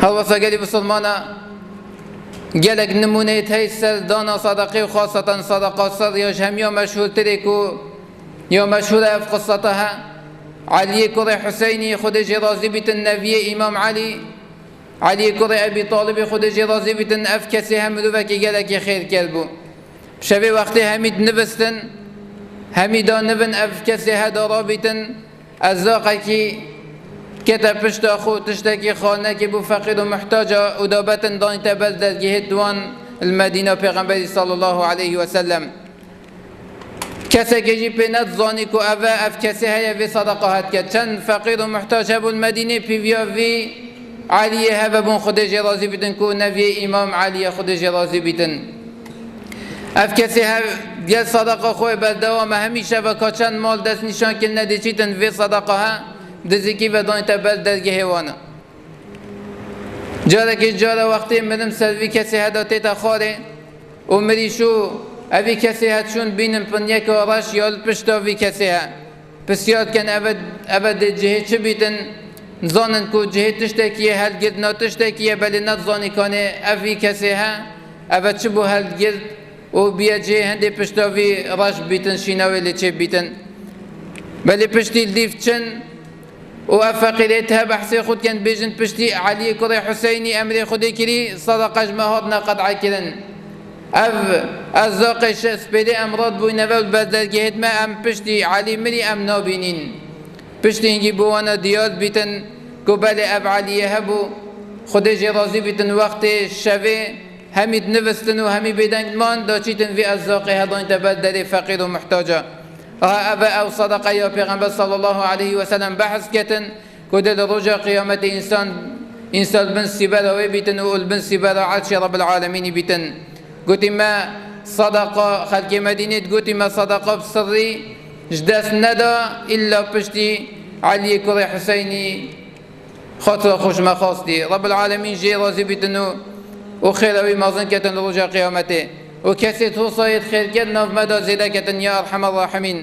هەڵوەسە گەلی مسلمانە گەلێک نمونەیەت هەی سەر دانا سەدەقەی و خاصەتەن سەدەقە سەر یاش هەمیان مەشهورترێک و یا مەشهورە ئەف قسەتە هە عەلیە کوڕی حوسەینی خودێژی ڕازی بیتن نەڤیە ئیمام عەلیە کوڕی ئەبی تاڵیبی خودێژی ڕازی بیتن ئەف کەسێ هەم مرۆڤێکی گەلێکی خێرکرد بوو شەوێ وەختێ هەمید نوستن هەمیدا نبن ئەف کەسێ هەداڕا بیتن ئەزاقێکی کێتە پشتا خۆ تشتێکی خانەکی بوو فەقیر و محتاجە و دابەتن دانیتە بەر دەرگەهێت دوان المەدینە پێغەمبەری صلی الله عليه وسلم کەسێکیژی پێ نەتزانی و ئەف کەسێ هەیە vê سەدەقە هات کرد چەند فەقیر و محتاج هەبوو المەدینەی پیڤیا vê عەلیە هەبە بوون خودێژی ڕازی بیتن و نەڤیە ئیمام عەلیە خودێژی ڕازی بیتن ئەف کەسێ گەل سەدەقە خۆی بەردەوامە هەمیشە بەکا چەند ماڵ دەست نیشان کرد نەدیچیتن vê سەدەقە هە دزێکی بەدانیتە بەر دەرگەهێوانە جارێکی جارە وەختێ مرم سەروی کەسێ هەدا تێتە خوارێ و مریش و ئەوی کەسێ هەچوون بینم پنیەکەوە ڕەش یا پشتا وی کەسێ هە پرسیارکەن ئەوە جهێ چ بیتن زانن کو جهێ تشتێکیە هەلگرتنا تشتێکیە بەلێ نەتزانی کانێ ئەوی کەسێ هە ئەوە چ بوو هەلگرت و بیە جێ هەندێ پشتا وی ڕەش بیتن شینەوەی لێ چێ بیتن بەلێ پشتی لیف چن و فقیرێت هە بەحسێ خود کەن بێژن پشتی عەلیە کوڕی حوسەینی ئەمرێ خودی کردی سەدەقەش مەهاتنە قەتعەکردن ئەف ئەزاقی سپێدێ ئەمڕات بووینەوە و بەردەرگەهێتمە ئەم پشتی عەلی مری ئەم نابینین پشتی هەنگی بووانە دیار بیتن کو بەلێ ئەف عەلیە هەبوو خودێژی ڕازی بیتن وەختێ شەوێ هەمید نوستن و هەمی بێدەنگمان داچیتن vê ئەزاقی هەدانیتە بەر دەرێ فەقیر و محتاجە ئەوە ئەو سەدەقە یا پێغەمبەر صلی الله عليه وسلم بەحث کردن کو دە لە ڕۆژە قیامەتی ئینسان بن سیبەرەوەی بیتن و بن سیبەرە عەرشی رەب العالەمینی بیتن گوتی مە سەدەقە خەلکی مەدینێت گوتی مە سەدەقە بسڕی دەست نەدا ئیلا پشتی عەلیە کوڕی حوسەینی خاترە خۆشمەخواستی رەب العالەمین ژێ ڕازی بیتن و خێرەوەی مەزن کردن لە ڕۆژە قیامەتێ و کەسێ تۆسایەت خێر کرد ناو مەدا زێدە کردن یا ئەرحەم الراحمین